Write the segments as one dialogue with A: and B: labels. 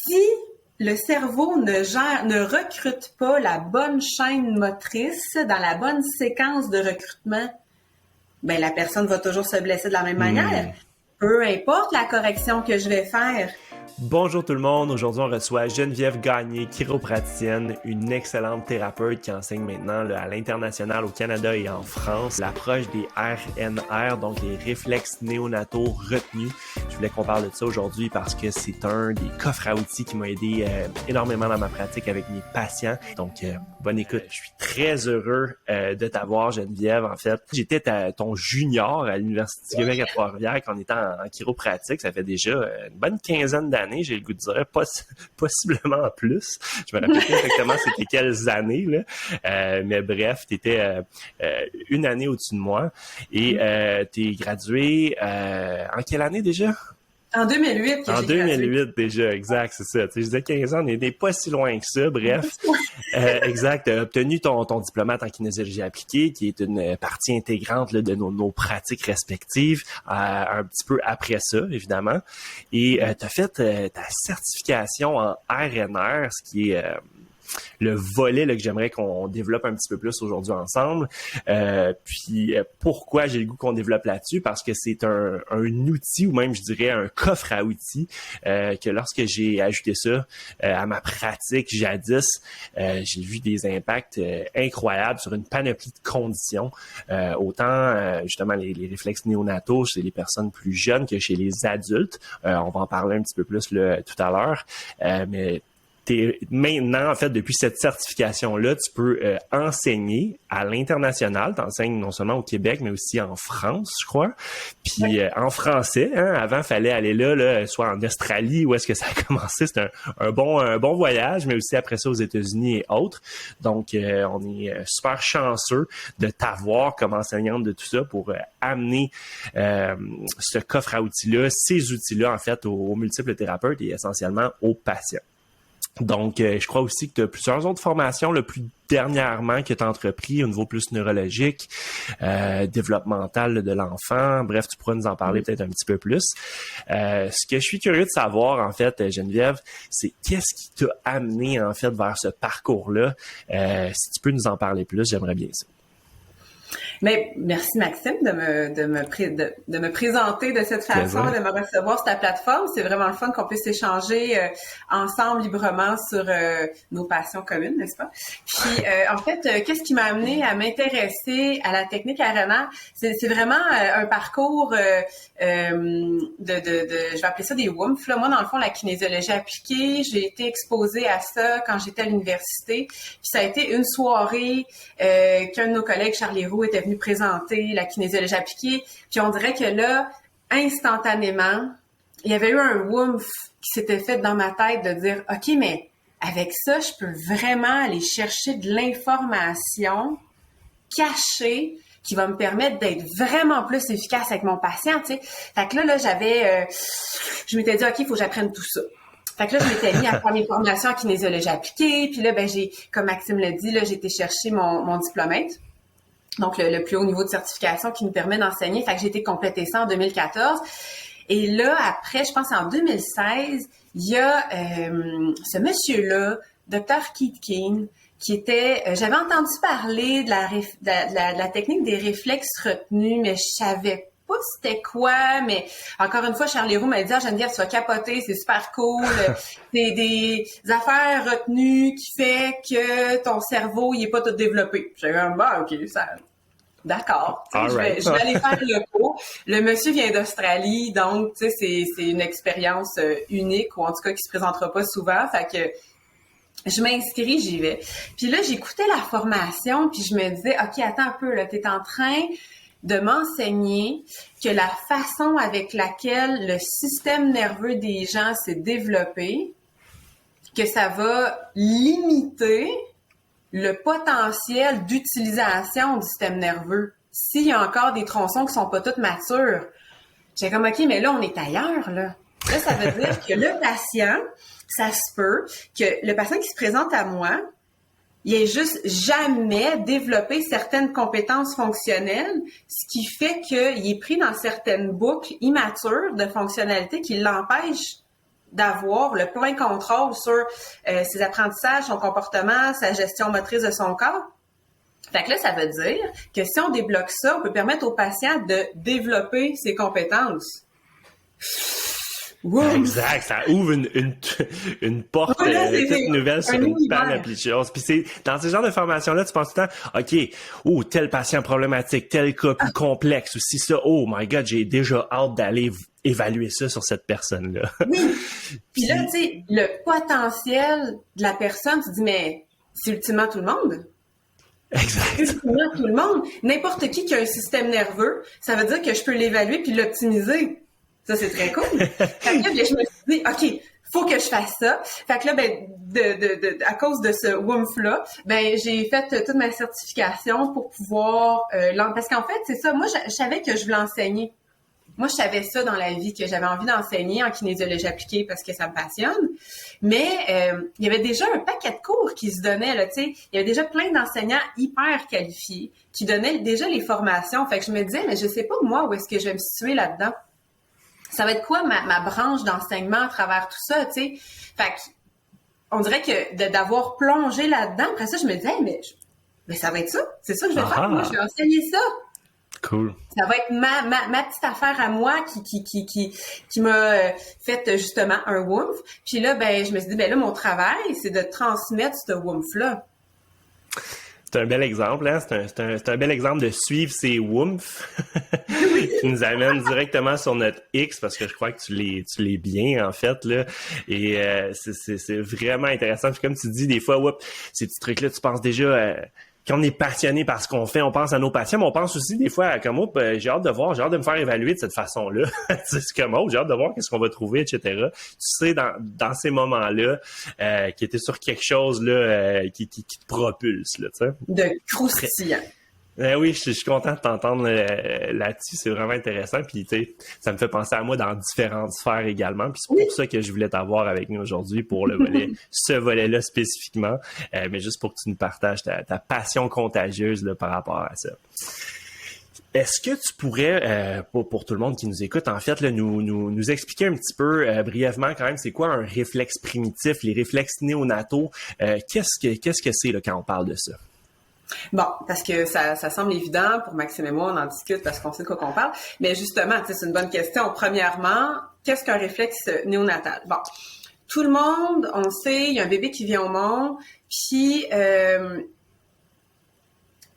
A: si le cerveau ne recrute pas la bonne chaîne motrice dans la bonne séquence de recrutement, ben la personne va toujours se blesser de la même manière. Peu importe la correction que je vais faire.
B: Bonjour tout le monde, aujourd'hui on reçoit Geneviève Gagné, chiropraticienne, une excellente thérapeute qui enseigne maintenant à l'international au Canada et en France l'approche des RNR, donc les réflexes néonataux retenus. Je voulais qu'on parle de ça aujourd'hui parce que c'est un des coffres à outils qui m'a aidé énormément dans ma pratique avec mes patients. Donc bonne écoute, je suis très heureux de t'avoir Geneviève. En fait, j'étais ton junior à l'Université du Québec à Trois-Rivières quand on était en chiropratique, ça fait déjà une bonne quinzaine d'années. J'ai le goût de dire, possiblement plus. Je me rappelle pas exactement c'était quelles années, là. Mais bref, tu étais une année au-dessus de moi et tu es gradué en quelle année déjà?
A: En 2008.
B: En 2008 déjà, exact, c'est ça. Tu sais, je disais 15 ans, on n'est pas si loin que ça, bref. Exact, tu as obtenu ton diplomate en kinésiologie appliquée, qui est une partie intégrante là, de nos pratiques respectives, un petit peu après ça, évidemment. Et tu as fait ta certification en RNR, ce qui est... le volet là, que j'aimerais qu'on développe un petit peu plus aujourd'hui ensemble. Puis pourquoi j'ai le goût qu'on développe là-dessus? Parce que c'est un outil ou même, je dirais, un coffre à outils que lorsque j'ai ajouté ça à ma pratique jadis, j'ai vu des impacts incroyables sur une panoplie de conditions. Autant, justement, les réflexes néonataux chez les personnes plus jeunes que chez les adultes. On va en parler un petit peu plus là, tout à l'heure. Mais maintenant, en fait, depuis cette certification-là, tu peux enseigner à l'international. Tu enseignes non seulement au Québec, mais aussi en France, je crois. Puis en français, hein, avant, il fallait aller là, soit en Australie, où est-ce que ça a commencé. C'est un bon voyage, mais aussi après ça aux États-Unis et autres. Donc, on est super chanceux de t'avoir comme enseignante de tout ça pour amener ce coffre à outils-là, ces outils-là, en fait, aux multiples thérapeutes et essentiellement aux patients. Donc, je crois aussi que tu as plusieurs autres formations, le plus dernièrement que tu as entrepris au niveau plus neurologique, développemental là, de l'enfant. Bref, tu pourras nous en parler peut-être un petit peu plus. Ce que je suis curieux de savoir, en fait, Geneviève, c'est qu'est-ce qui t'a amené, en fait, vers ce parcours-là? Si tu peux nous en parler plus, j'aimerais bien ça.
A: Mais merci Maxime de me présenter de cette façon, de me recevoir sur ta plateforme. C'est vraiment le fun qu'on puisse échanger ensemble librement sur nos passions communes, n'est-ce pas? Puis en fait, qu'est-ce qui m'a amené à m'intéresser à la technique RNR? C'est vraiment un parcours je vais appeler ça des WUMF. Là. Moi, dans le fond, la kinésiologie appliquée, j'ai été exposée à ça quand j'étais à l'université. Puis ça a été une soirée qu'un de nos collègues, Charles Héroux, était venu présenter la kinésiologie appliquée. Puis on dirait que là, instantanément, il y avait eu un woof qui s'était fait dans ma tête de dire « OK, mais avec ça, je peux vraiment aller chercher de l'information cachée qui va me permettre d'être vraiment plus efficace avec mon patient, tu sais. » Fait que là, je m'étais dit « OK, il faut que j'apprenne tout ça. » Fait que là, je m'étais mis à faire mes formations en kinésiologie appliquée. Puis là, comme Maxime l'a dit, là, j'ai été chercher mon diplomate. Donc, le plus haut niveau de certification qui nous permet d'enseigner. Fait que j'ai été compléter ça en 2014. Et là, après, je pense en 2016, il y a ce monsieur-là, Dr. Keith King, qui était... j'avais entendu parler de la technique des réflexes retenus, mais je savais pas c'était quoi, mais encore une fois, Charles Héroux m'a dit « Geneviève, tu vas capoter, c'est super cool, c'est des affaires retenues qui fait que ton cerveau, il est pas tout développé. » J'ai dit « OK, ça... » D'accord. Je vais aller faire le cours. Le monsieur vient d'Australie, donc tu sais, c'est une expérience unique, ou en tout cas qui se présentera pas souvent. Fait que je m'inscris, j'y vais. Puis là, j'écoutais la formation, puis je me disais, OK, attends un peu, là, t'es en train de m'enseigner que la façon avec laquelle le système nerveux des gens s'est développé, que ça va limiter le potentiel d'utilisation du système nerveux. S'il y a encore des tronçons qui sont pas toutes matures, j'ai comme, OK, mais là, on est ailleurs, là. Là, ça veut dire que le patient, ça se peut que le patient qui se présente à moi, il ait juste jamais développé certaines compétences fonctionnelles, ce qui fait qu'il est pris dans certaines boucles immatures de fonctionnalité qui l'empêchent d'avoir le plein contrôle sur ses apprentissages, son comportement, sa gestion motrice de son corps. Fait que là, ça veut dire que si on débloque ça, on peut permettre au patient de développer ses compétences.
B: Wow. Exact, ça ouvre une porte toute nouvelle sur une panoplie de choses. Puis c'est dans ce genre de formation-là, tu penses tout le temps, OK, tel patient problématique, tel cas plus complexe, ou si ça, oh my God, j'ai déjà hâte d'aller évaluer ça sur cette personne-là.
A: Oui. Puis là, tu sais, le potentiel de la personne, tu dis, mais c'est ultimement tout le monde.
B: Exact.
A: Ultimement tout le monde. N'importe qui a un système nerveux, ça veut dire que je peux l'évaluer puis l'optimiser. Ça, c'est très cool. Fait que là, je me suis dit, OK, faut que je fasse ça. Fait que là, ben, à cause de ce WUMF-là, ben, j'ai fait toute ma certification pour pouvoir, parce qu'en fait, c'est ça, moi, je savais que je voulais enseigner. Moi, je savais ça dans la vie, que j'avais envie d'enseigner en kinésiologie appliquée parce que ça me passionne. Mais il y avait déjà un paquet de cours qui se donnaient, là, tu sais. Il y avait déjà plein d'enseignants hyper qualifiés qui donnaient déjà les formations. Fait que je me disais, mais je sais pas, moi, où est-ce que je vais me situer là-dedans. Ça va être quoi ma branche d'enseignement à travers tout ça, tu sais? Fait que, on dirait que d'avoir plongé là-dedans, après ça, je me disais, mais ça va être ça. C'est ça que je vais faire. Moi, je vais enseigner ça.
B: Cool.
A: Ça va être ma petite affaire à moi qui m'a fait justement un WUMF. Puis là, ben, je me suis dit, ben là, mon travail, c'est de transmettre ce WUMF-là.
B: C'est un bel exemple, hein? C'est un bel exemple de suivre ces WUMF qui nous amène directement sur notre X parce que je crois que tu l'es bien, en fait, là. Et c'est vraiment intéressant. Puis comme tu dis, des fois, ces petits trucs-là, tu penses déjà... quand on est passionné par ce qu'on fait, on pense à nos patients, mais on pense aussi des fois comme j'ai hâte de me faire évaluer de cette façon-là. C'est comme j'ai hâte de voir qu'est-ce qu'on va trouver, etc. Tu sais, dans ces moments-là, qui était sur quelque chose là qui te propulse, là, tu sais.
A: De croustillant.
B: Oui, je suis content de t'entendre là-dessus, c'est vraiment intéressant. Puis tu sais, ça me fait penser à moi dans différentes sphères également. Puis c'est pour ça que je voulais t'avoir avec nous aujourd'hui pour le volet, ce volet-là spécifiquement, mais juste pour que tu nous partages ta passion contagieuse là, par rapport à ça. Est-ce que tu pourrais, pour tout le monde qui nous écoute, en fait, là, nous expliquer un petit peu brièvement quand même, c'est quoi un réflexe primitif, les réflexes néonataux, qu'est-ce que c'est là, quand on parle de ça?
A: Bon, parce que ça semble évident, pour Maxime et moi, on en discute parce qu'on sait de quoi qu'on parle, mais justement, c'est une bonne question. Premièrement, qu'est-ce qu'un réflexe néonatal? Bon, tout le monde, on sait, il y a un bébé qui vient au monde, puis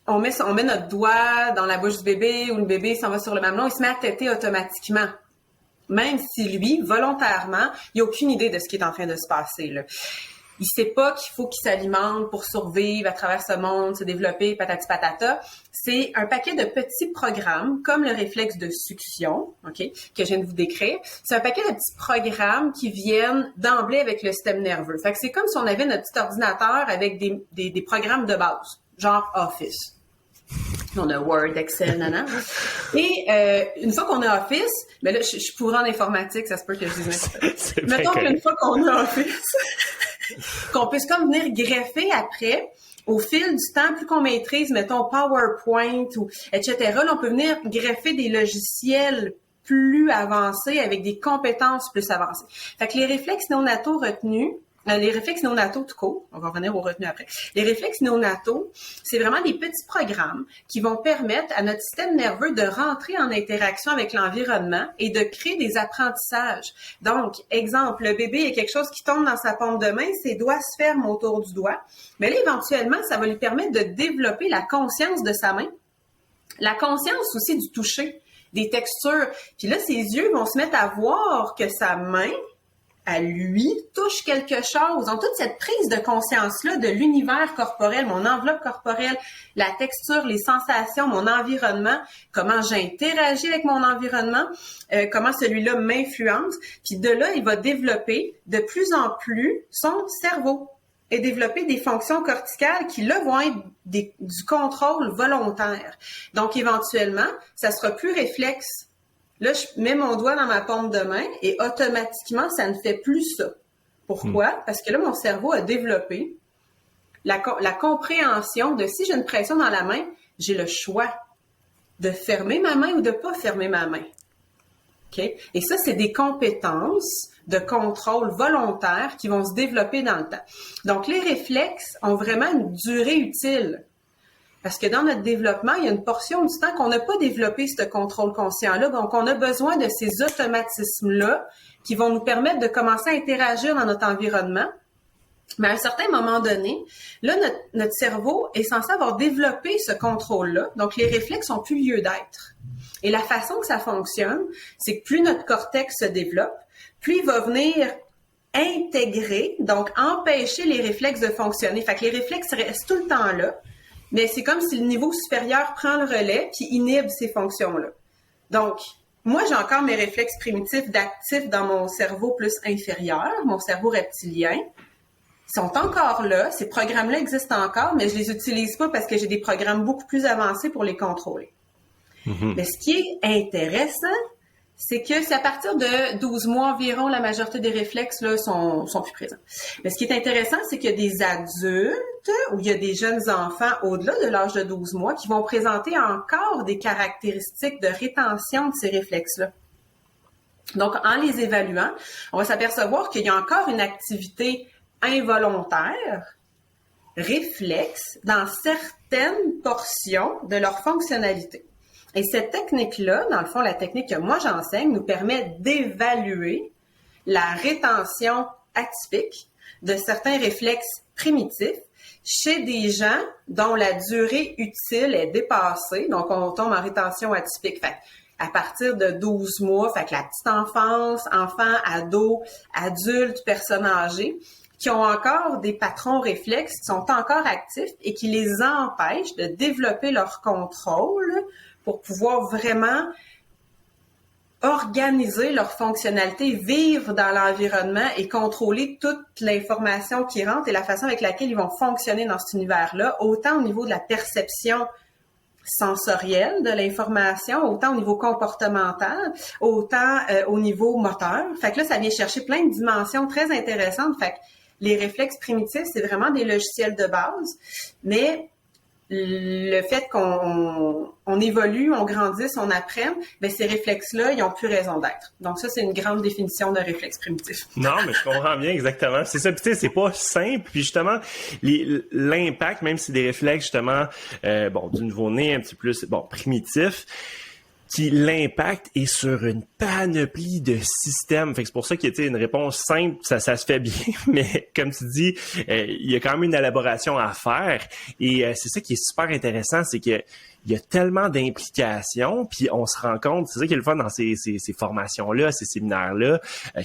A: on met notre doigt dans la bouche du bébé ou le bébé s'en va sur le mamelon, il se met à téter automatiquement. Même si lui, volontairement, il n'a aucune idée de ce qui est en train de se passer, là. Il sait pas qu'il faut qu'il s'alimente pour survivre à travers ce monde, se développer, patati patata. C'est un paquet de petits programmes, comme le réflexe de succion, OK, que je viens de vous décrire. C'est un paquet de petits programmes qui viennent d'emblée avec le système nerveux. Fait que c'est comme si on avait notre petit ordinateur avec des programmes de base, genre Office. On a Word, Excel, nanana. Et une fois qu'on a Office, ben là, je suis pourrie en informatique, ça se peut que je dise ça. Mettons qu'une fois qu'on a Office, qu'on puisse comme venir greffer après, au fil du temps, plus qu'on maîtrise, mettons PowerPoint ou etc., là, on peut venir greffer des logiciels plus avancés avec des compétences plus avancées. Fait que les réflexes néonataux retenus, les réflexes néonataux tout court, on va revenir aux retenus après. Les réflexes néonataux, c'est vraiment des petits programmes qui vont permettre à notre système nerveux de rentrer en interaction avec l'environnement et de créer des apprentissages. Donc, exemple, le bébé, il y a quelque chose qui tombe dans sa paume de main, ses doigts se ferment autour du doigt. Mais là, éventuellement, ça va lui permettre de développer la conscience de sa main, la conscience aussi du toucher, des textures. Puis là, ses yeux vont se mettre à voir que sa main, à lui, touche quelque chose. Donc, toute cette prise de conscience-là de l'univers corporel, mon enveloppe corporelle, la texture, les sensations, mon environnement, comment j'interagis avec mon environnement, comment celui-là m'influence. Puis de là, il va développer de plus en plus son cerveau et développer des fonctions corticales qui, là, vont être du contrôle volontaire. Donc, éventuellement, ça sera plus réflexe. Là, je mets mon doigt dans ma paume de main et automatiquement, ça ne fait plus ça. Pourquoi? Parce que là, mon cerveau a développé la compréhension de si j'ai une pression dans la main, j'ai le choix de fermer ma main ou de pas fermer ma main. OK? Et ça, c'est des compétences de contrôle volontaire qui vont se développer dans le temps. Donc, les réflexes ont vraiment une durée utile. Parce que dans notre développement, il y a une portion du temps qu'on n'a pas développé ce contrôle conscient-là. Donc, on a besoin de ces automatismes-là qui vont nous permettre de commencer à interagir dans notre environnement. Mais à un certain moment donné, là, notre cerveau est censé avoir développé ce contrôle-là. Donc, les réflexes n'ont plus lieu d'être. Et la façon que ça fonctionne, c'est que plus notre cortex se développe, plus il va venir intégrer, donc empêcher les réflexes de fonctionner. Fait que les réflexes restent tout le temps là, mais c'est comme si le niveau supérieur prend le relais puis inhibe ces fonctions-là. Donc, moi, j'ai encore mes réflexes primitifs d'actifs dans mon cerveau plus inférieur, mon cerveau reptilien. Ils sont encore là, ces programmes-là existent encore, mais je les utilise pas parce que j'ai des programmes beaucoup plus avancés pour les contrôler. Mm-hmm. Mais ce qui est intéressant, c'est que c'est à partir de 12 mois environ, la majorité des réflexes là, sont plus présents. Mais ce qui est intéressant, c'est qu'il y a des adultes ou il y a des jeunes enfants au-delà de l'âge de 12 mois qui vont présenter encore des caractéristiques de rétention de ces réflexes-là. Donc, en les évaluant, on va s'apercevoir qu'il y a encore une activité involontaire, réflexe, dans certaines portions de leur fonctionnalité. Et cette technique-là, dans le fond, la technique que moi j'enseigne, nous permet d'évaluer la rétention atypique de certains réflexes primitifs chez des gens dont la durée utile est dépassée. Donc, on tombe en rétention atypique. Fait à partir de 12 mois, fait que la petite enfance, enfant, ado, adulte, personne âgée, qui ont encore des patrons réflexes qui sont encore actifs et qui les empêchent de développer leur contrôle pour pouvoir vraiment organiser leur fonctionnalité, vivre dans l'environnement et contrôler toute l'information qui rentre et la façon avec laquelle ils vont fonctionner dans cet univers-là, autant au niveau de la perception sensorielle de l'information, autant au niveau comportemental, autant au niveau moteur. Fait que là, ça vient chercher plein de dimensions très intéressantes. Fait que les réflexes primitifs, c'est vraiment des logiciels de base, mais le fait qu'on évolue, on grandisse, on apprenne, bien, ces réflexes-là, ils n'ont plus raison d'être. Donc ça, c'est une grande définition de réflexe primitif.
B: Non, mais je comprends bien exactement. C'est ça, puis tu sais, c'est pas simple. Puis justement, l'impact, même si des réflexes justement, du nouveau-né un petit peu plus, primitif, qui l'impact est sur une panoplie de systèmes. Fait que c'est pour ça qu'il y a une réponse simple, ça se fait bien, mais comme tu dis, il y a quand même une élaboration à faire. Et c'est ça qui est super intéressant, c'est que il y a tellement d'implications, puis on se rend compte, c'est ça qui est le fun dans ces formations-là, ces séminaires-là,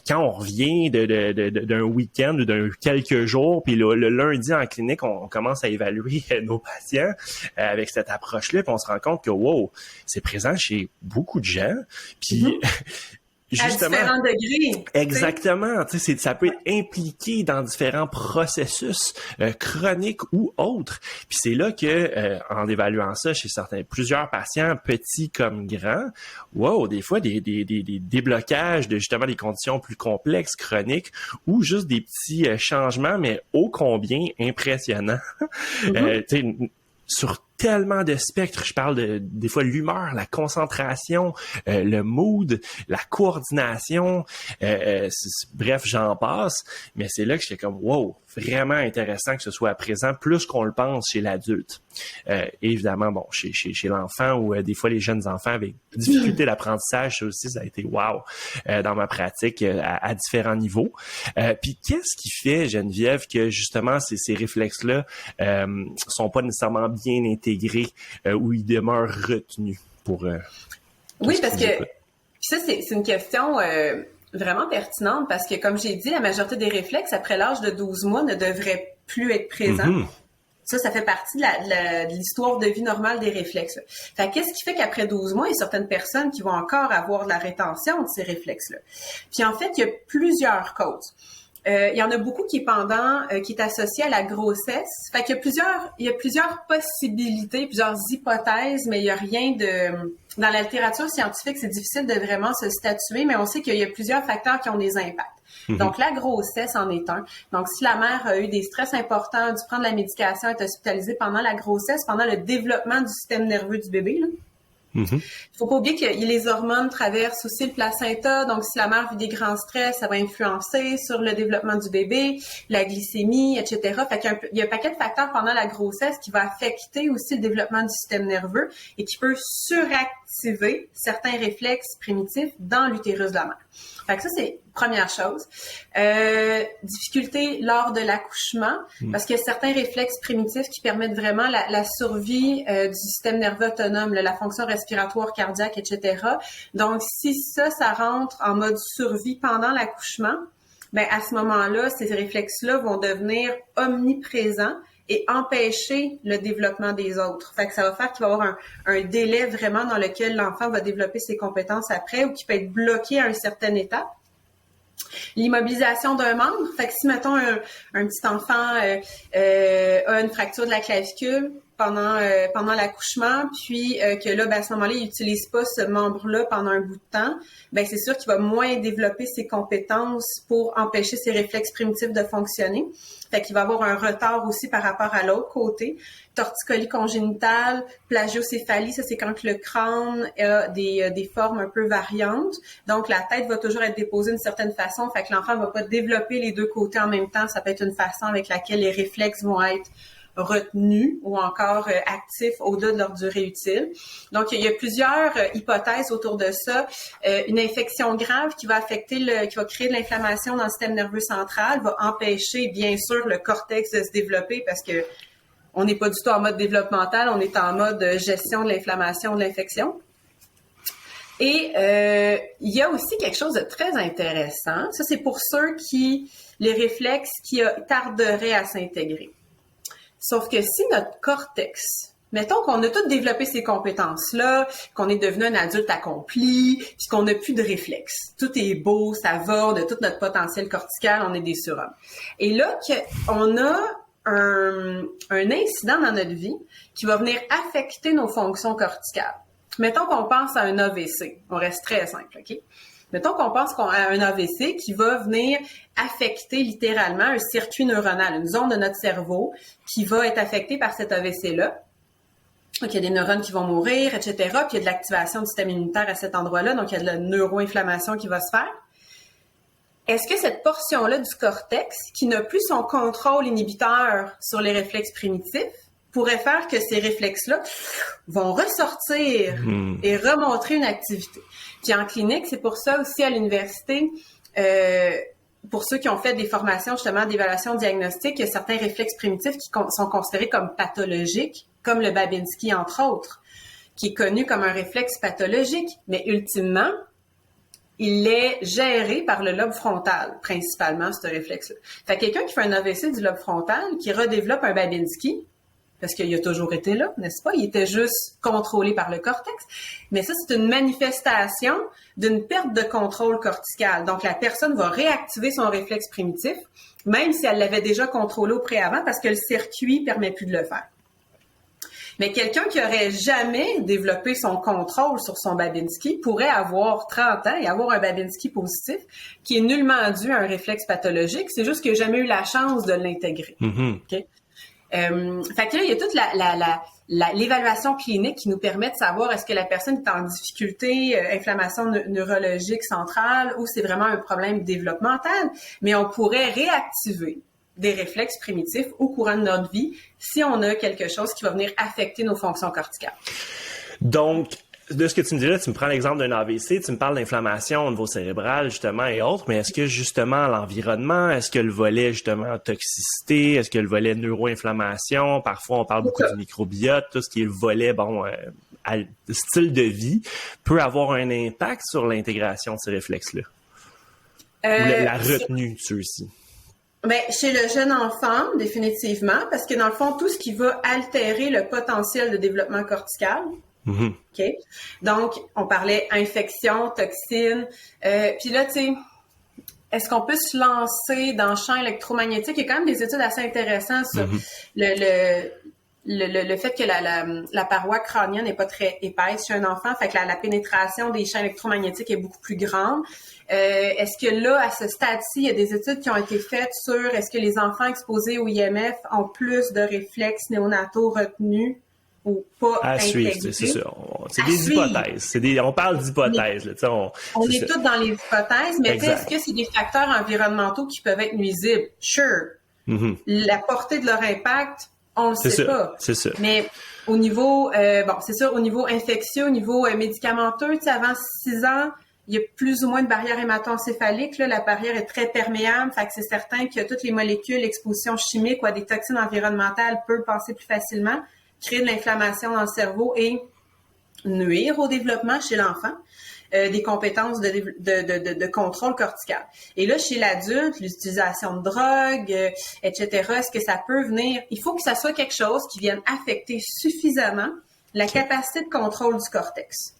B: quand on revient d'un week-end ou d'un quelques jours, puis le lundi en clinique, on commence à évaluer nos patients avec cette approche-là, puis on se rend compte que, wow, c'est présent chez beaucoup de gens, puis...
A: Justement, à différents degrés.
B: Exactement. Tu sais, ça peut être impliqué dans différents processus chroniques ou autres. Puis c'est là que, en évaluant ça chez plusieurs patients, petits comme grands, wow, des fois des déblocages de justement des conditions plus complexes, chroniques, ou juste des petits changements, mais ô combien impressionnants. Tu sais, sur tellement de spectres. Je parle des fois l'humeur, la concentration, le mood, la coordination, bref, j'en passe. Mais c'est là que j'étais comme, wow, vraiment intéressant que ce soit présent plus qu'on le pense chez l'adulte. Évidemment, chez l'enfant ou des fois les jeunes enfants avec difficulté d'apprentissage, ça aussi, ça a été wow dans ma pratique à différents niveaux. Puis qu'est-ce qui fait, Geneviève, que justement ces réflexes-là sont pas nécessairement bien intégrés ou ils demeurent retenus pour...
A: oui, parce que ça, c'est une question... vraiment pertinente parce que, comme j'ai dit, la majorité des réflexes, après l'âge de 12 mois, ne devraient plus être présents. Mm-hmm. Ça fait partie de l'histoire de vie normale des réflexes. Fait qu'est-ce qui fait qu'après 12 mois, il y a certaines personnes qui vont encore avoir de la rétention de ces réflexes-là? Puis en fait, il y a plusieurs causes. Il y en a beaucoup qui est associé à la grossesse. Fait qu'il y a plusieurs possibilités, plusieurs hypothèses, mais il y a rien de... Dans la littérature scientifique, c'est difficile de vraiment se statuer, mais on sait qu'il y a plusieurs facteurs qui ont des impacts. Mm-hmm. Donc, la grossesse en est un. Donc, si la mère a eu des stress importants, dû prendre la médication, est hospitalisée pendant la grossesse, pendant le développement du système nerveux du bébé, là,
B: Mm-hmm.
A: Il faut pas oublier que les hormones traversent aussi le placenta, donc si la mère vit des grands stress, ça va influencer sur le développement du bébé, la glycémie, etc. Fait qu'il y a un paquet de facteurs pendant la grossesse qui va affecter aussi le développement du système nerveux et qui peut suractiver certains réflexes primitifs dans l'utérus de la mère. Fait que ça, c'est première chose. Difficulté lors de l'accouchement, parce qu'il y a certains réflexes primitifs qui permettent vraiment la survie du système nerveux autonome, la fonction respiratoire, cardiaque, etc. Donc, si ça rentre en mode survie pendant l'accouchement, ben à ce moment-là, ces réflexes-là vont devenir omniprésents et empêcher le développement des autres. Fait que ça va faire qu'il va y avoir un délai vraiment dans lequel l'enfant va développer ses compétences après ou qui peut être bloqué à une certaine étape. L'immobilisation d'un membre, fait que si, mettons, un petit enfant a une fracture de la clavicule pendant l'accouchement, puis que là, ben, à ce moment-là, il n'utilise pas ce membre-là pendant un bout de temps, ben c'est sûr qu'il va moins développer ses compétences pour empêcher ses réflexes primitifs de fonctionner. Fait qu'il va avoir un retard aussi par rapport à l'autre côté. Torticolis congénitale, plagiocéphalie, ça c'est quand le crâne a des formes un peu variantes. Donc la tête va toujours être déposée d'une certaine façon, fait que l'enfant ne va pas développer les deux côtés en même temps. Ça peut être une façon avec laquelle les réflexes vont être retenus ou encore actifs au-delà de leur durée utile. Donc, il y a plusieurs hypothèses autour de ça. Une infection grave qui va affecter qui va créer de l'inflammation dans le système nerveux central, va empêcher, bien sûr, le cortex de se développer parce que on n'est pas du tout en mode développemental, on est en mode gestion de l'inflammation, de l'infection. Et il y a aussi quelque chose de très intéressant. Ça, c'est pour les réflexes qui tarderaient à s'intégrer. Sauf que si notre cortex, mettons qu'on a tous développé ces compétences-là, qu'on est devenu un adulte accompli, puis qu'on n'a plus de réflexes. Tout est beau, ça va, on a tout notre potentiel cortical, on est des surhommes. Et là, on a un incident dans notre vie qui va venir affecter nos fonctions corticales. Mettons qu'on pense à un AVC. On reste très simple, OK? Mettons qu'on pense à un AVC qui va venir affecter littéralement un circuit neuronal, une zone de notre cerveau qui va être affectée par cet AVC-là. Donc, il y a des neurones qui vont mourir, etc. Puis, il y a de l'activation du système immunitaire à cet endroit-là. Donc, il y a de la neuroinflammation qui va se faire. Est-ce que cette portion-là du cortex, qui n'a plus son contrôle inhibiteur sur les réflexes primitifs, pourrait faire que ces réflexes-là vont ressortir et remontrer une activité? Puis en clinique, c'est pour ça aussi à l'université, pour ceux qui ont fait des formations justement d'évaluation diagnostique, il y a certains réflexes primitifs qui sont considérés comme pathologiques, comme le Babinski entre autres, qui est connu comme un réflexe pathologique, mais ultimement, il est géré par le lobe frontal, principalement, ce réflexe-là. Fait que quelqu'un qui fait un AVC du lobe frontal, qui redéveloppe un Babinski, parce qu'il a toujours été là, n'est-ce pas? Il était juste contrôlé par le cortex. Mais ça, c'est une manifestation d'une perte de contrôle cortical. Donc, la personne va réactiver son réflexe primitif, même si elle l'avait déjà contrôlé au préavant, parce que le circuit permet plus de le faire. Mais quelqu'un qui aurait jamais développé son contrôle sur son Babinski pourrait avoir 30 ans et avoir un Babinski positif qui est nullement dû à un réflexe pathologique. C'est juste qu'il n'a jamais eu la chance de l'intégrer.
B: Mm-hmm.
A: Okay? Fait que là, il y a toute l'évaluation clinique qui nous permet de savoir est-ce que la personne est en difficulté, inflammation neurologique centrale ou c'est vraiment un problème développemental. Mais on pourrait réactiver des réflexes primitifs au courant de notre vie si on a quelque chose qui va venir affecter nos fonctions corticales.
B: Donc, de ce que tu me dis là, tu me prends l'exemple d'un AVC, tu me parles d'inflammation au niveau cérébral, justement, et autres, mais est-ce que, justement, l'environnement, est-ce que le volet, justement, toxicité, est-ce que le volet neuroinflammation, parfois, on parle beaucoup du microbiote, tout ce qui est le volet, style de vie, peut avoir un impact sur l'intégration de ces réflexes-là? Ou la retenue de ceux-ci?
A: Ben, chez le jeune enfant, définitivement, parce que, dans le fond, tout ce qui va altérer le potentiel de développement cortical,
B: Mm-hmm.
A: OK? Donc, on parlait infection, toxines. Puis là, tu sais, est-ce qu'on peut se lancer dans le champ électromagnétique? Il y a quand même des études assez intéressantes sur le fait que la paroi crânienne n'est pas très épaisse chez un enfant. Fait que la pénétration des champs électromagnétiques est beaucoup plus grande. Est-ce que là, à ce stade-ci, il y a des études qui ont été faites sur est-ce que les enfants exposés au IMF ont plus de réflexes néonataux retenus ou pas
B: à
A: intégré.
B: Suivre, c'est ça. C'est des hypothèses. On parle d'hypothèses.
A: On est tous dans les hypothèses, mais est-ce que c'est des facteurs environnementaux qui peuvent être nuisibles? Sure.
B: Mm-hmm.
A: La portée de leur impact, on le sait pas.
B: C'est ça.
A: Mais au niveau, c'est ça, au niveau infectieux, au niveau médicamenteux, avant 6 ans, il y a plus ou moins de barrière hémato-encéphalique. Là, la barrière est très perméable, fait que c'est certain que toutes les molécules, exposition chimique ou à des toxines environnementales peuvent passer plus facilement, créer de l'inflammation dans le cerveau et nuire au développement chez l'enfant. Des compétences de contrôle cortical. Et là, chez l'adulte, l'utilisation de drogue, etc., est-ce que ça peut venir... Il faut que ça soit quelque chose qui vienne affecter suffisamment la capacité de contrôle du cortex.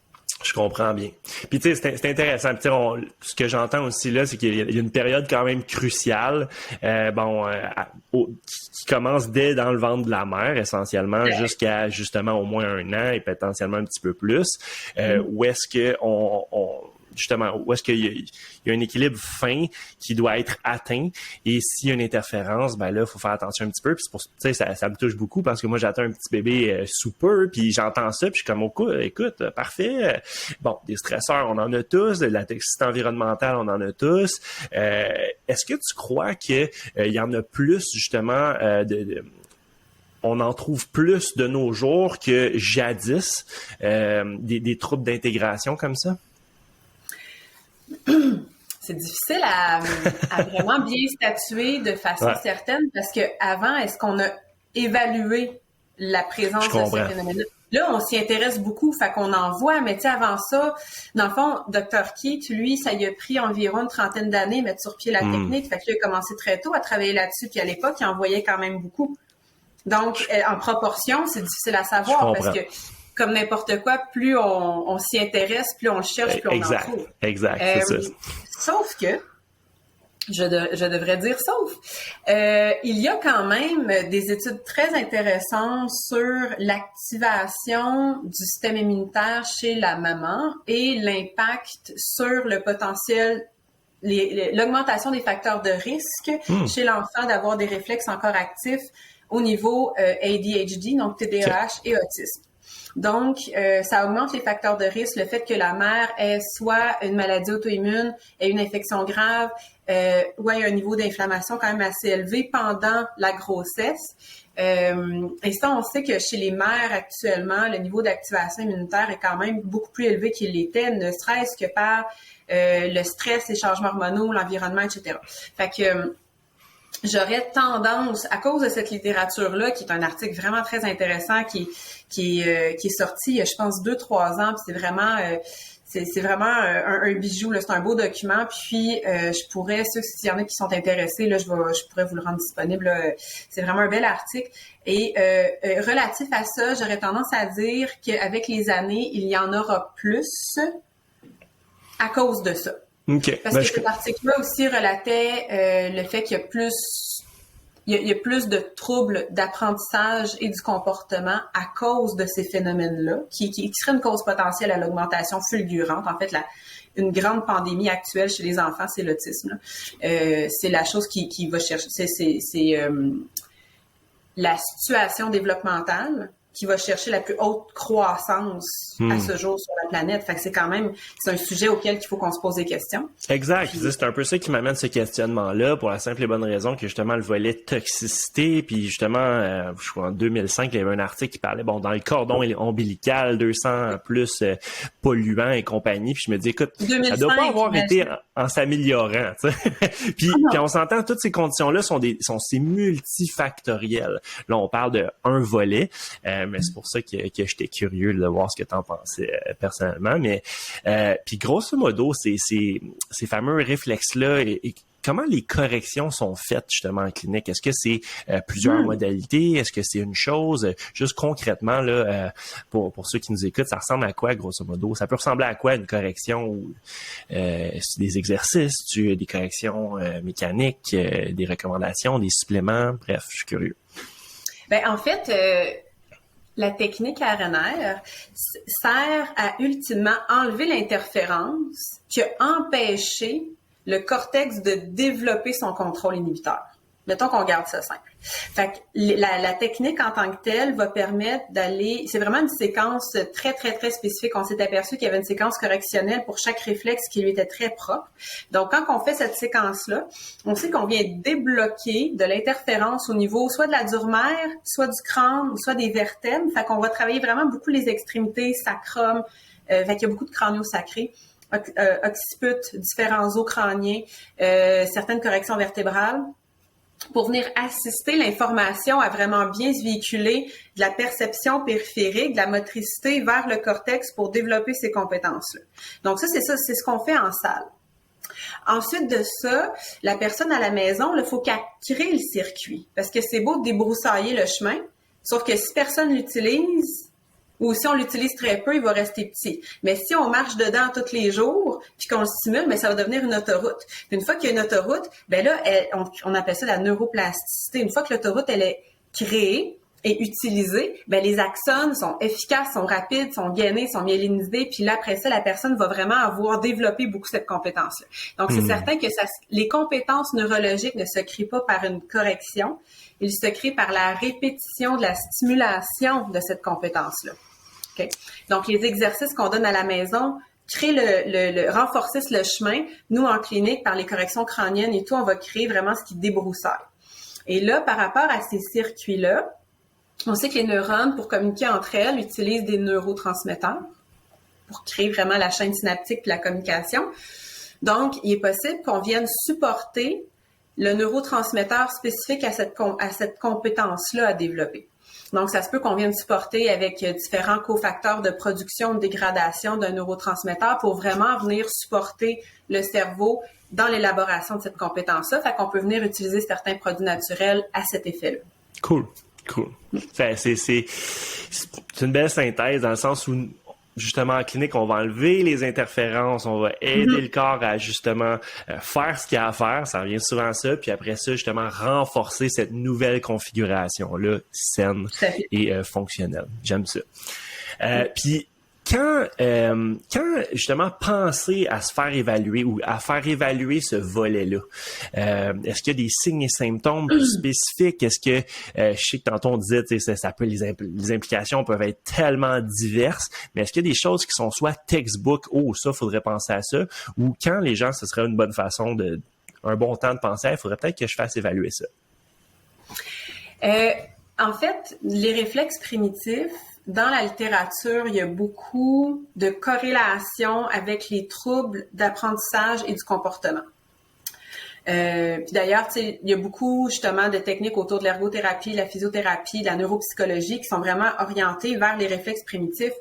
B: Je comprends bien. Puis tu sais, c'est intéressant. Puis, ce que j'entends aussi là, c'est qu'il y a une période quand même cruciale, qui commence dès dans le ventre de la mère, essentiellement, jusqu'à justement au moins 1 an et potentiellement un petit peu plus, où est-ce que où est-ce qu'il y a un équilibre fin qui doit être atteint, et s'il y a une interférence, ben là, il faut faire attention un petit peu. Puis c'est pour ça me touche beaucoup parce que moi, j'attends un petit bébé sous peu, puis j'entends ça, puis je suis comme, écoute, parfait. Bon, des stresseurs, on en a tous, de la toxicité environnementale, on en a tous. Est-ce que tu crois que il y en a plus, justement, on en trouve plus de nos jours que jadis, des troubles d'intégration comme ça?
A: C'est difficile à vraiment bien statuer de façon certaine parce que avant, est-ce qu'on a évalué la présence de ce phénomène-là? Là, on s'y intéresse beaucoup, fait qu'on en voit, mais tu sais, avant ça, dans le fond, Dr. Keat, lui, ça lui a pris environ une 30aine d'années mettre sur pied la technique, fait qu'il a commencé très tôt à travailler là-dessus, puis à l'époque, il en voyait quand même beaucoup. Donc, en proportion, c'est difficile à savoir parce que comme n'importe quoi, plus on s'y intéresse, plus on le cherche, plus on en trouve.
B: Exact, c'est ça.
A: Sauf que, je devrais dire il y a quand même des études très intéressantes sur l'activation du système immunitaire chez la maman et l'impact sur le potentiel, l'augmentation des facteurs de risque chez l'enfant d'avoir des réflexes encore actifs au niveau ADHD, donc TDAH et autisme. Donc, ça augmente les facteurs de risque, le fait que la mère ait soit une maladie auto-immune, ait une infection grave, ou ait un niveau d'inflammation quand même assez élevé pendant la grossesse. Et ça, on sait que chez les mères actuellement, le niveau d'activation immunitaire est quand même beaucoup plus élevé qu'il l'était, ne serait-ce que par le stress, les changements hormonaux, l'environnement, etc. Fait que j'aurais tendance, à cause de cette littérature-là, qui est un article vraiment très intéressant, qui est sorti il y a, je pense, 2-3 ans, puis c'est vraiment un bijou, là, c'est un beau document, puis je pourrais, s'il y en a qui sont intéressés, là, je pourrais vous le rendre disponible, là. C'est vraiment un bel article. Et relatif à ça, j'aurais tendance à dire qu'avec les années, il y en aura plus à cause de ça.
B: Okay.
A: Parce que cet article-là aussi relatait le fait qu'il y a plus de troubles d'apprentissage et du comportement à cause de ces phénomènes-là, qui serait une cause potentielle à l'augmentation fulgurante. En fait, une grande pandémie actuelle chez les enfants, c'est l'autisme. C'est la chose qui va chercher. C'est la situation développementale qui va chercher la plus haute croissance à ce jour sur la planète. Fait que c'est un sujet auquel il faut qu'on se pose des questions.
B: Exact. Puis, c'est un peu ça qui m'amène ce questionnement-là, pour la simple et bonne raison que justement le volet toxicité, puis justement, je crois en 2005, il y avait un article qui parlait, dans le cordon ombilical, 200 plus polluants et compagnie, puis je me dis, écoute, 2005, ça doit pas avoir été en s'améliorant, tu sais. Puis on s'entend, toutes ces conditions-là sont multifactorielles. Là, on parle de un volet, mais c'est pour ça que j'étais curieux de voir ce que tu en pensais personnellement. Mais puis grosso modo, ces fameux réflexes-là, et comment les corrections sont faites justement en clinique? Est-ce que c'est plusieurs modalités? Est-ce que c'est une chose? Juste concrètement, là, pour ceux qui nous écoutent, ça ressemble à quoi, grosso modo? Ça peut ressembler à quoi une correction? Ou des exercices, des corrections mécaniques, des recommandations, des suppléments? Bref, je suis curieux.
A: Ben, en fait, la technique RNR sert à ultimement enlever l'interférence qui a empêché le cortex de développer son contrôle inhibiteur. Mettons qu'on garde ça simple. Fait que la technique en tant que telle va permettre d'aller... C'est vraiment une séquence très, très, très spécifique. On s'est aperçu qu'il y avait une séquence correctionnelle pour chaque réflexe qui lui était très propre. Donc, quand on fait cette séquence-là, on sait qu'on vient débloquer de l'interférence au niveau soit de la dure-mère, soit du crâne, soit des vertèbres. Fait qu'on va travailler vraiment beaucoup les extrémités, sacrum. Fait qu'il y a beaucoup de crânio-sacrés. Occiput, différents os crâniens, certaines corrections vertébrales, pour venir assister l'information à vraiment bien se véhiculer de la perception périphérique, de la motricité vers le cortex pour développer ces compétences-là. Donc ça, c'est ce qu'on fait en salle. Ensuite de ça, la personne à la maison, il faut qu'elle crée le circuit, parce que c'est beau de débroussailler le chemin, sauf que si personne l'utilise, ou si on l'utilise très peu, il va rester petit. Mais si on marche dedans tous les jours, puis qu'on le stimule, mais ça va devenir une autoroute. Puis une fois qu'il y a une autoroute, ben là, on appelle ça la neuroplasticité. Une fois que l'autoroute, elle est créée et utilisée, ben les axones sont efficaces, sont rapides, sont gainés, sont myélinisés. Puis là, après ça, la personne va vraiment avoir développé beaucoup cette compétence-là. Donc, c'est certain que les compétences neurologiques ne se créent pas par une correction. Ils se créent par la répétition de la stimulation de cette compétence-là. Okay? Donc, les exercices qu'on donne à la maison renforcissent le chemin. Nous, en clinique, par les corrections crâniennes et tout, on va créer vraiment ce qui débroussaille. Et là, par rapport à ces circuits-là, on sait que les neurones, pour communiquer entre elles, utilisent des neurotransmetteurs pour créer vraiment la chaîne synaptique et la communication. Donc, il est possible qu'on vienne supporter le neurotransmetteur spécifique à cette compétence-là à développer. Donc, ça se peut qu'on vienne supporter avec différents cofacteurs de production, de dégradation d'un neurotransmetteur pour vraiment venir supporter le cerveau dans l'élaboration de cette compétence-là. Fait qu'on peut venir utiliser certains produits naturels à cet effet-là.
B: Cool. C'est une belle synthèse dans le sens où justement, en clinique, on va enlever les interférences, on va aider le corps à justement faire ce qu'il y a à faire, ça revient souvent à ça, puis après ça, justement, renforcer cette nouvelle configuration-là, saine et fonctionnelle. J'aime ça. Puis, quand justement penser à se faire évaluer ou à faire évaluer ce volet-là, est-ce qu'il y a des signes et symptômes plus spécifiques? Est-ce que je sais que tantôt on disait, ça peut les implications peuvent être tellement diverses, mais est-ce qu'il y a des choses qui sont soit textbook, ça faudrait penser à ça, ou quand les gens, ce serait une bonne façon un bon temps de penser, il faudrait peut-être que je fasse évaluer ça.
A: En fait, les réflexes primitifs, dans la littérature, il y a beaucoup de corrélations avec les troubles d'apprentissage et du comportement. Puis d'ailleurs, il y a beaucoup justement de techniques autour de l'ergothérapie, la physiothérapie, la neuropsychologie qui sont vraiment orientées vers les réflexes primitifs,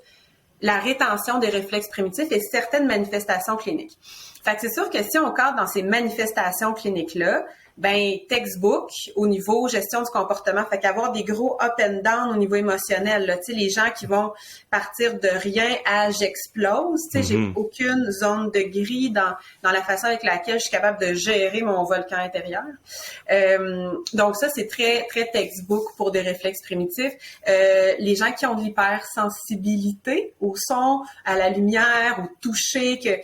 A: la rétention des réflexes primitifs et certaines manifestations cliniques. Fait que c'est sûr que si on cadre dans ces manifestations cliniques-là, ben textbook au niveau gestion du comportement, fait qu'avoir des gros up and down au niveau émotionnel, là, tu sais, les gens qui vont partir de rien à j'explose, tu sais, j'ai aucune zone de gris dans la façon avec laquelle je suis capable de gérer mon volcan intérieur. Donc ça, c'est très, très textbook pour des réflexes primitifs. Les gens qui ont de l'hypersensibilité au son, à la lumière, au toucher, que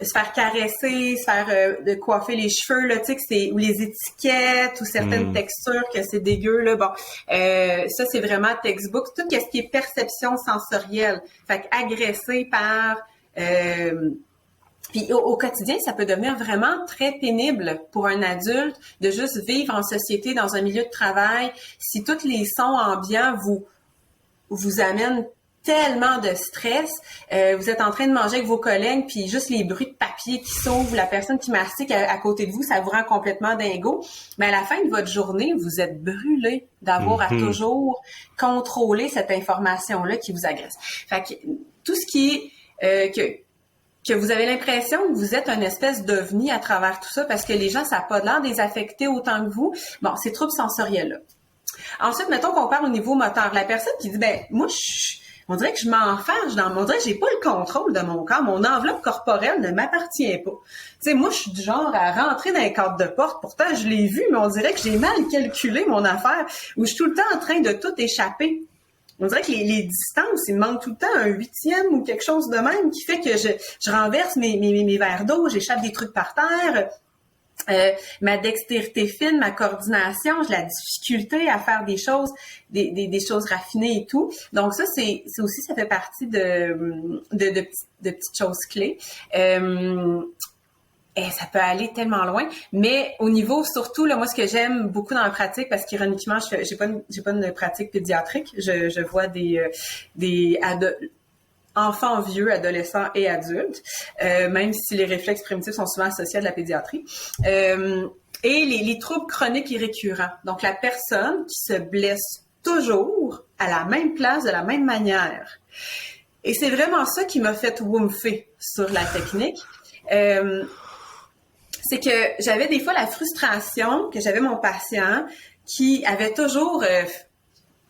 A: se faire caresser, se faire de coiffer les cheveux, là, tu sais, ou les étiquettes ou certaines textures que c'est dégueu, là, bon, ça c'est vraiment textbook, tout ce qui est perception sensorielle, fait qu'agressé par puis au quotidien, ça peut devenir vraiment très pénible pour un adulte de juste vivre en société dans un milieu de travail si tous les sons ambiants vous amènent tellement de stress, vous êtes en train de manger avec vos collègues, puis juste les bruits de papier qui s'ouvrent, la personne qui mastique à côté de vous, ça vous rend complètement dingo. Mais à la fin de votre journée, vous êtes brûlé d'avoir à toujours contrôler cette information-là qui vous agresse. Fait que tout ce qui est que vous avez l'impression que vous êtes une espèce d'ovni à travers tout ça, parce que les gens, ça n'a pas l'air de les affecter autant que vous. Bon, ces troubles sensoriels-là. Ensuite, mettons qu'on parle au niveau moteur. La personne qui dit, moi, on dirait que je m'enfarge on dirait que j'ai pas le contrôle de mon corps. Mon enveloppe corporelle ne m'appartient pas. Tu sais, moi, je suis du genre à rentrer dans un cadre de porte. Pourtant, je l'ai vu, mais on dirait que j'ai mal calculé mon affaire. Où je suis tout le temps en train de tout échapper. On dirait que les distances, il me manque tout le temps un 8e ou quelque chose de même qui fait que je renverse mes verres d'eau, j'échappe des trucs par terre. Ma dextérité fine, ma coordination, j'ai la difficulté à faire des choses, des choses raffinées et tout. Donc ça, c'est aussi, ça fait partie de petites choses clés. Et ça peut aller tellement loin, mais au niveau surtout là, moi ce que j'aime beaucoup dans la pratique, parce qu'ironiquement j'ai pas une pratique pédiatrique, je vois des enfants, vieux, adolescents et adultes, même si les réflexes primitifs sont souvent associés à de la pédiatrie. Et les troubles chroniques et récurrents. Donc, la personne qui se blesse toujours à la même place, de la même manière. Et c'est vraiment ça qui m'a fait woomfer sur la technique. C'est que j'avais des fois la frustration que j'avais mon patient qui avait toujours...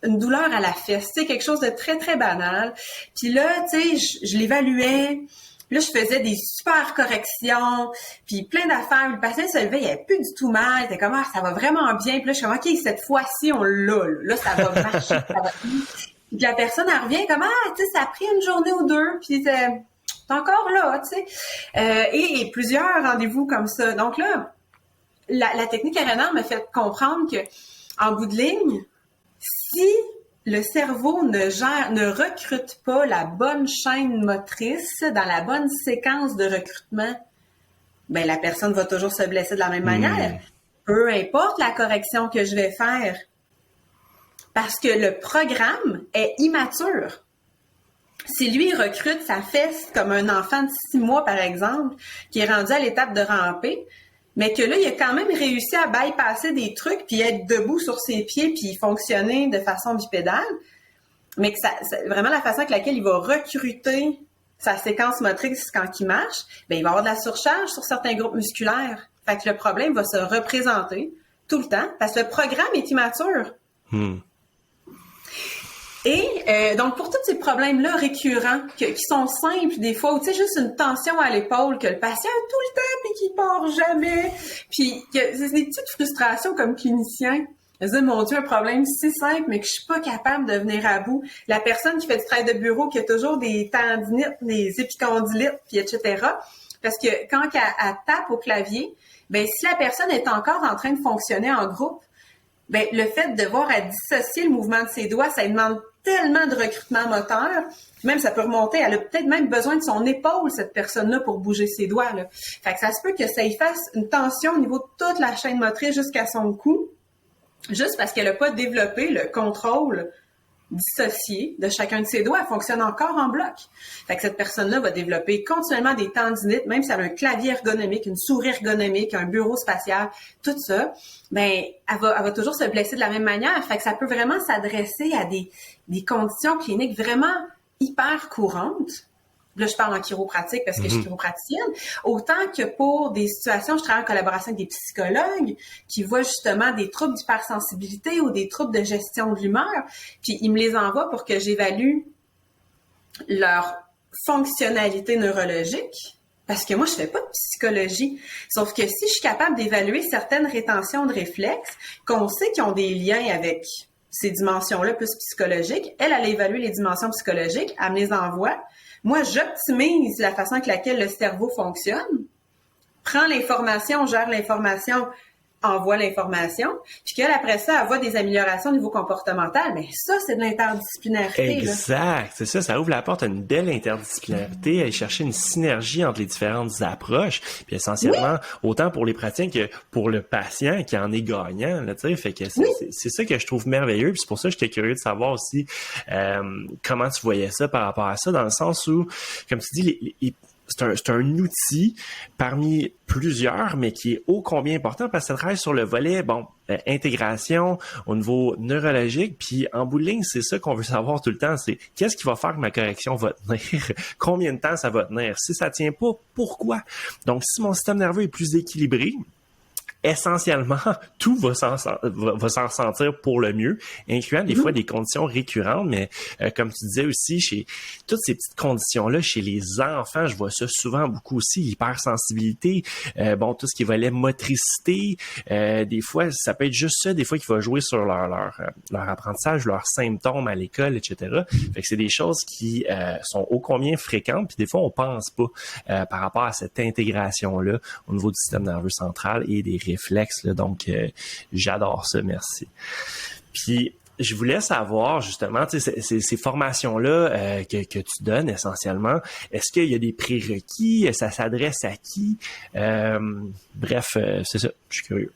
A: une douleur à la fesse, tu sais, quelque chose de très, très banal. Puis là, tu sais, je l'évaluais, puis là, je faisais des super corrections, puis plein d'affaires. Le patient se levait, il avait plus du tout mal, il était comme, ça va vraiment bien. Puis là, je suis comme, OK, cette fois-ci, on l'a, là, ça va marcher, ça va. Puis la personne, elle revient comme, tu sais, ça a pris une journée ou deux, puis t'es encore là, tu sais. Et plusieurs rendez-vous comme ça. Donc là, la technique RNR m'a fait comprendre que, en bout de ligne, si le cerveau ne recrute pas la bonne chaîne motrice dans la bonne séquence de recrutement, ben la personne va toujours se blesser de la même manière. Peu importe la correction que je vais faire. Parce que le programme est immature. Si lui, il recrute sa fesse comme un enfant de 6 mois, par exemple, qui est rendu à l'étape de ramper, mais que là, il a quand même réussi à bypasser des trucs, puis être debout sur ses pieds, puis fonctionner de façon bipédale, mais que vraiment la façon avec laquelle il va recruter sa séquence motrice quand il marche, ben il va avoir de la surcharge sur certains groupes musculaires. Fait que le problème va se représenter tout le temps, parce que le programme est immature. Et donc, pour tous ces problèmes-là récurrents, qui sont simples des fois, ou tu sais, juste une tension à l'épaule que le patient a tout le temps, puis qui part jamais, puis c'est des petites frustrations comme clinicien. Je dis, mon Dieu, un problème si simple, mais que je suis pas capable de venir à bout. La personne qui fait du travail de bureau, qui a toujours des tendinites, des épicondylites, puis etc. Parce que quand elle tape au clavier, ben si la personne est encore en train de fonctionner en groupe, ben le fait de voir à dissocier le mouvement de ses doigts, ça demande tellement de recrutement moteur, même ça peut remonter, elle a peut-être même besoin de son épaule, cette personne-là, pour bouger ses doigts, là. Fait que ça se peut que ça y fasse une tension au niveau de toute la chaîne motrice jusqu'à son cou, juste parce qu'elle n'a pas développé le contrôle dissocié de chacun de ses doigts, elle fonctionne encore en bloc. Fait que cette personne-là va développer continuellement des tendinites, même si elle a un clavier ergonomique, une souris ergonomique, un bureau spatial, tout ça, ben elle va toujours se blesser de la même manière. Fait que ça peut vraiment s'adresser à des conditions cliniques vraiment hyper courantes. Là, je parle en chiropratique parce que je suis chiropraticienne. Autant que pour des situations, je travaille en collaboration avec des psychologues qui voient justement des troubles d'hypersensibilité ou des troubles de gestion de l'humeur. Puis, ils me les envoient pour que j'évalue leur fonctionnalité neurologique. Parce que moi, je fais pas de psychologie. Sauf que si je suis capable d'évaluer certaines rétentions de réflexes, qu'on sait qu'ils ont des liens avec ces dimensions-là plus psychologiques, elle évalue les dimensions psychologiques, elle me les envoie. Moi, j'optimise la façon avec laquelle le cerveau fonctionne, prends l'information, gère l'information, envoie l'information, puis qu'elle, après ça, elle voit des améliorations au niveau comportemental. Mais ça, c'est de l'interdisciplinarité.
B: Exact, là. C'est ça, ça ouvre la porte à une belle interdisciplinarité, à aller chercher une synergie entre les différentes approches, puis essentiellement, autant pour les praticiens que pour le patient qui en est gagnant, là, tu sais, fait que c'est ça que je trouve merveilleux, puis c'est pour ça que j'étais curieux de savoir aussi comment tu voyais ça par rapport à ça, dans le sens où, comme tu dis, c'est un outil parmi plusieurs, mais qui est ô combien important parce que ça travaille sur le volet, intégration au niveau neurologique. Puis en bout de ligne, c'est ça qu'on veut savoir tout le temps, c'est qu'est-ce qui va faire que ma correction va tenir? Combien de temps ça va tenir? Si ça tient pas, pourquoi? Donc, si mon système nerveux est plus équilibré, essentiellement, tout va s'en sentir pour le mieux, incluant des fois des conditions récurrentes, mais comme tu disais aussi, chez toutes ces petites conditions-là, chez les enfants, je vois ça souvent beaucoup aussi, hypersensibilité, tout ce qui est volet motricité, des fois, ça peut être juste ça, des fois, qui va jouer sur leur apprentissage, leurs symptômes à l'école, etc. Fait que c'est des choses qui sont ô combien fréquentes, puis des fois, on pense pas par rapport à cette intégration-là au niveau du système nerveux central et des réflexes, là. Donc, j'adore ça, merci. Puis, je voulais savoir, justement, ces formations-là que tu donnes essentiellement, est-ce qu'il y a des prérequis? Ça s'adresse à qui? Bref, c'est ça, je suis curieux.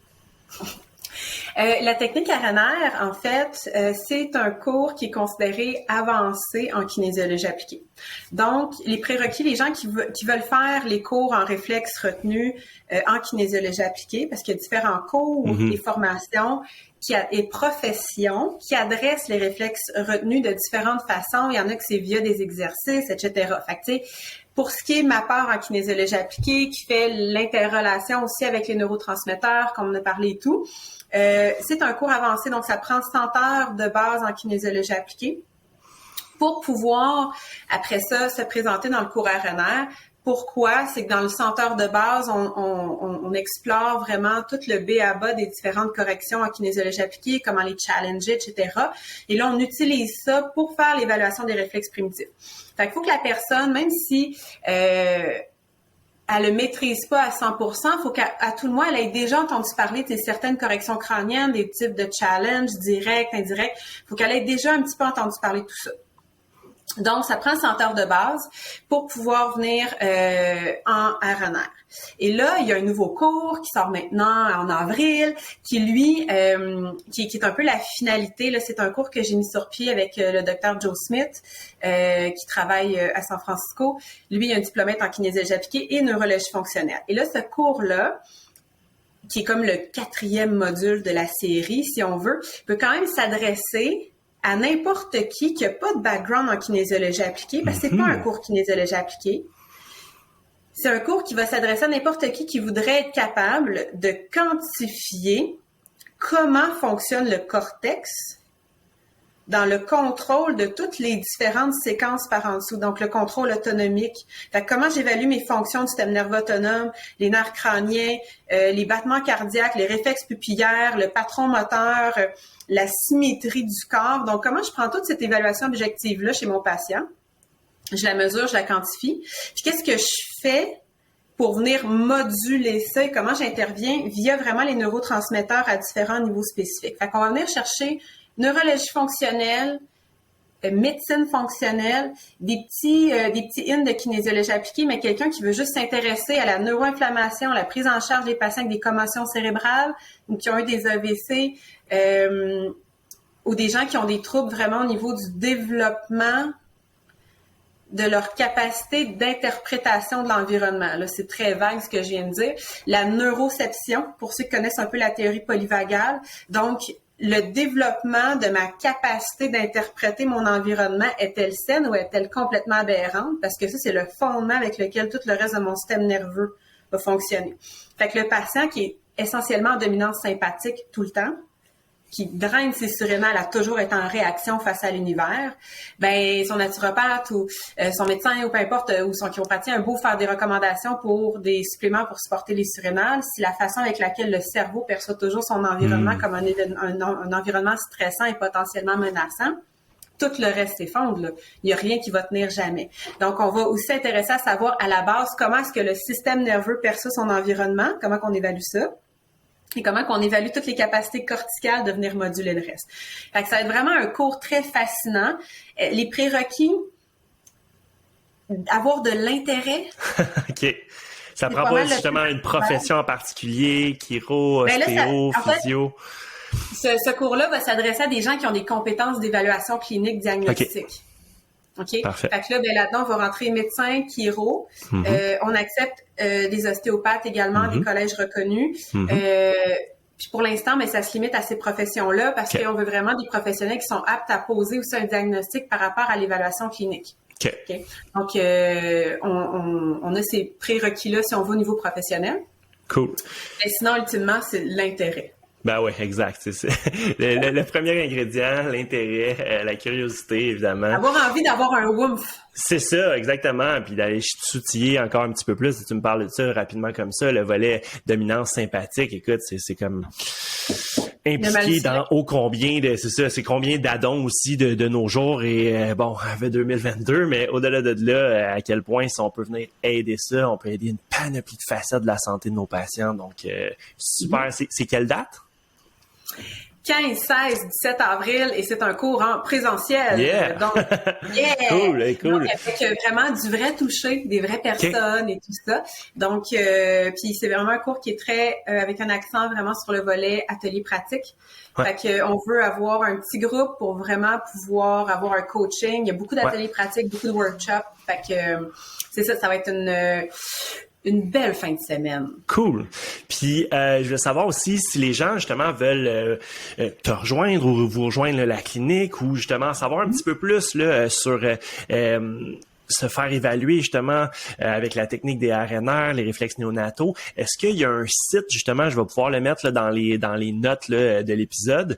A: La technique RNR, en fait, c'est un cours qui est considéré avancé en kinésiologie appliquée. Donc, les prérequis, les gens qui veulent faire les cours en réflexe retenu en kinésiologie appliquée, parce qu'il y a différents cours et formations et professions qui adressent les réflexes retenus de différentes façons. Il y en a que c'est via des exercices, etc. Fait que, tu sais, pour ce qui est ma part en kinésiologie appliquée, qui fait l'interrelation aussi avec les neurotransmetteurs, comme on a parlé et tout, c'est un cours avancé, donc ça prend 100 heures de base en kinésiologie appliquée pour pouvoir, après ça, se présenter dans le cours RNR. Pourquoi? C'est que dans le 100 heures de base, on explore vraiment tout le B à bas des différentes corrections en kinésiologie appliquée, comment les challenger, etc. Et là, on utilise ça pour faire l'évaluation des réflexes primitifs. Fait qu'il faut que la personne, même si elle le maîtrise pas à 100%, il faut qu'à tout le moins, elle ait déjà entendu parler de certaines corrections crâniennes, des types de challenge, direct, indirect. Il faut qu'elle ait déjà un petit peu entendu parler de tout ça. Donc, ça prend 100 heures de base pour pouvoir venir en RNR. Et là, il y a un nouveau cours qui sort maintenant en avril, qui lui, qui est un peu la finalité. Là, c'est un cours que j'ai mis sur pied avec le docteur Joe Smith, qui travaille à San Francisco. Lui, il a un diplomate en kinésiologie appliquée et neurologie fonctionnelle. Et là, ce cours-là, qui est comme le 4e module de la série, si on veut, peut quand même s'adresser à n'importe qui n'a pas de background en kinésiologie appliquée, parce que c'est pas un cours kinésiologie appliquée. C'est un cours qui va s'adresser à n'importe qui voudrait être capable de quantifier comment fonctionne le cortex dans le contrôle de toutes les différentes séquences par en dessous, donc le contrôle autonomique. Fait que comment j'évalue mes fonctions du système nerveux autonome, les nerfs crâniens, les battements cardiaques, les réflexes pupillaires, le patron moteur, la symétrie du corps. Donc, comment je prends toute cette évaluation objective-là chez mon patient, je la mesure, je la quantifie, puis qu'est-ce que je fais pour venir moduler ça et comment j'interviens via vraiment les neurotransmetteurs à différents niveaux spécifiques. Fait qu'on va venir chercher neurologie fonctionnelle, médecine fonctionnelle, des petits in de kinésiologie appliquée, mais quelqu'un qui veut juste s'intéresser à la neuroinflammation, la prise en charge des patients avec des commotions cérébrales ou qui ont eu des AVC, ou des gens qui ont des troubles vraiment au niveau du développement de leur capacité d'interprétation de l'environnement. Là, c'est très vague ce que je viens de dire. La neuroception, pour ceux qui connaissent un peu la théorie polyvagale, donc le développement de ma capacité d'interpréter mon environnement, est-elle saine ou est-elle complètement aberrante? Parce que ça, c'est le fondement avec lequel tout le reste de mon système nerveux va fonctionner. Fait que le patient qui est essentiellement en dominance sympathique tout le temps, qui draine ses surrénales à toujours être en réaction face à l'univers, ben son naturopathe ou son médecin ou peu importe, ou son chiropraticien a beau faire des recommandations pour des suppléments pour supporter les surrénales, si la façon avec laquelle le cerveau perçoit toujours son environnement comme un environnement stressant et potentiellement menaçant, tout le reste s'effondre, là. Il n'y a rien qui va tenir jamais. Donc, on va aussi s'intéresser à savoir à la base comment est-ce que le système nerveux perçoit son environnement, comment qu'on évalue ça, et comment qu'on évalue toutes les capacités corticales de venir moduler le reste. Fait que ça va être vraiment un cours très fascinant. Les prérequis, avoir de l'intérêt.
B: OK. Ça prend pas justement une profession en particulier, chiro, ostéo, physio.
A: Ce cours-là va s'adresser à des gens qui ont des compétences d'évaluation clinique diagnostique. OK?
B: Parfait.
A: Fait que là, là-dedans, on va rentrer médecin, chiro. On accepte des ostéopathes également, des collèges reconnus. Puis pour l'instant, mais ça se limite à ces professions-là parce qu'on veut vraiment des professionnels qui sont aptes à poser aussi un diagnostic par rapport à l'évaluation clinique.
B: Okay.
A: Donc, on a ces prérequis-là si on va au niveau professionnel.
B: Cool.
A: Et sinon, ultimement, c'est l'intérêt.
B: Ben oui, exact. C'est le premier ingrédient, l'intérêt, la curiosité, évidemment.
A: Avoir envie d'avoir un woomph.
B: C'est ça, exactement. Puis d'aller t'outiller encore un petit peu plus. Si tu me parles de ça rapidement comme ça, le volet dominance sympathique, écoute, c'est comme impliqué dans combien de, c'est ça, c'est combien d'addons aussi de nos jours et bon, avec 2022, mais au-delà de là, à quel point si on peut venir aider ça, on peut aider une panoplie de facettes de la santé de nos patients. Donc, super. C'est quelle date?
A: 15, 16, 17 avril et c'est un cours en présentiel.
B: Yeah!
A: Donc, yeah!
B: Cool.
A: Donc, avec vraiment du vrai toucher, des vraies personnes et tout ça. Donc, puis c'est vraiment un cours qui est très, avec un accent vraiment sur le volet atelier pratique.
B: Ouais.
A: Fait qu'on veut avoir un petit groupe pour vraiment pouvoir avoir un coaching. Il y a beaucoup d'ateliers pratiques, beaucoup de workshops. Fait que c'est ça, ça va être une belle fin de semaine.
B: Cool. Puis, je veux savoir aussi si les gens, justement, veulent te rejoindre ou vous rejoindre la clinique ou, justement, savoir un petit peu plus là, sur se faire évaluer, justement, avec la technique des RNR, les réflexes néonataux. Est-ce qu'il y a un site, justement, je vais pouvoir le mettre là, dans les notes là, de l'épisode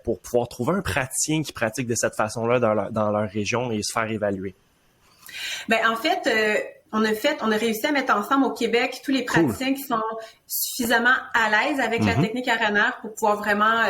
B: pour pouvoir trouver un praticien qui pratique de cette façon-là dans leur région et se faire évaluer?
A: Ben en fait, on a réussi à mettre ensemble au Québec tous les praticiens qui sont suffisamment à l'aise avec la technique RNR pour pouvoir vraiment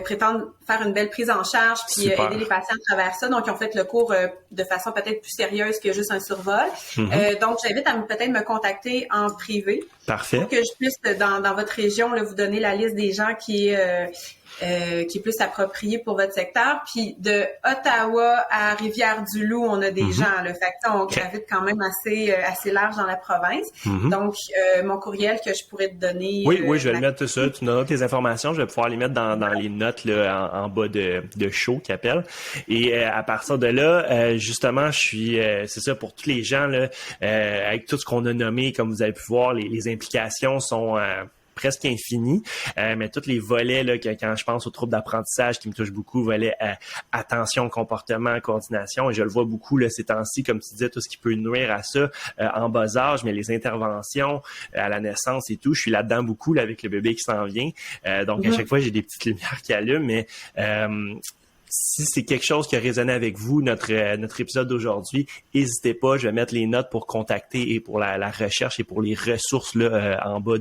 A: prétendre faire une belle prise en charge puis aider les patients à travers ça. Donc, ils ont fait le cours de façon peut-être plus sérieuse que juste un survol. Donc, j'invite à peut-être me contacter en privé.
B: Parfait.
A: Pour que je puisse, dans votre région, là, vous donner la liste des gens qui est plus approprié pour votre secteur. Puis de Ottawa à Rivière-du-Loup, on a des gens. Là. Fait que on gravite quand même assez large dans la province. Donc, mon courriel que je pourrais te donner...
B: Oui, je vais le mettre tout ça. Tu donneras tes informations. Je vais pouvoir les mettre dans les notes là, en bas de show qui appelle. Et à partir de là, justement, je suis... c'est ça, pour tous les gens, là, avec tout ce qu'on a nommé, comme vous avez pu voir, les implications sont... presque infini, mais tous les volets, là, quand je pense aux troubles d'apprentissage qui me touchent beaucoup, volets attention, comportement, coordination, et je le vois beaucoup là, ces temps-ci, comme tu disais, tout ce qui peut nuire à ça en bas âge, mais les interventions à la naissance et tout, je suis là-dedans beaucoup là, avec le bébé qui s'en vient. Donc, à chaque fois, j'ai des petites lumières qui allument, mais... si c'est quelque chose qui a résonné avec vous, notre épisode d'aujourd'hui, n'hésitez pas, je vais mettre les notes pour contacter et pour la recherche et pour les ressources là, en bas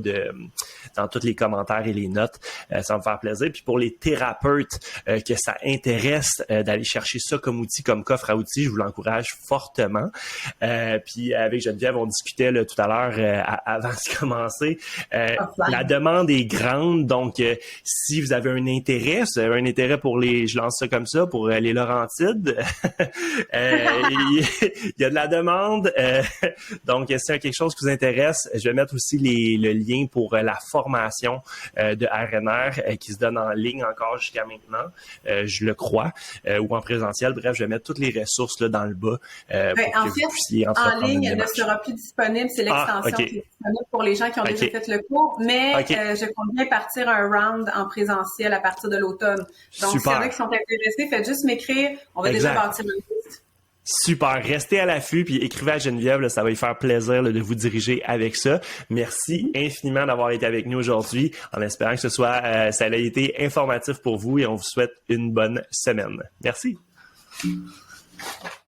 B: dans tous les commentaires et les notes. Ça va me faire plaisir. Puis pour les thérapeutes que ça intéresse d'aller chercher ça comme outil, comme coffre à outils, je vous l'encourage fortement. Puis avec Geneviève, on discutait là, tout à l'heure avant de commencer. La demande est grande, donc si vous avez un intérêt pour je lance ça comme ça, pour les Laurentides, il y a de la demande. Donc, si c'est quelque chose qui vous intéresse, je vais mettre aussi le lien pour la formation de RNR qui se donne en ligne encore jusqu'à maintenant, je le crois, ou en présentiel. Bref, je vais mettre toutes les ressources là, dans le bas pour que vous puissiez
A: en ligne, elle ne sera plus disponible. C'est l'extension qui est disponible pour les gens qui ont déjà fait le cours, mais je compte bien partir un round en présentiel à partir de l'automne. Donc, s'il y en a qui sont intéressés, faites juste m'écrire. On va déjà bâtir une liste.
B: Super. Restez à l'affût puis écrivez à Geneviève. Là, ça va lui faire plaisir là, de vous diriger avec ça. Merci infiniment d'avoir été avec nous aujourd'hui en espérant que ça a été informatif pour vous et on vous souhaite une bonne semaine. Merci.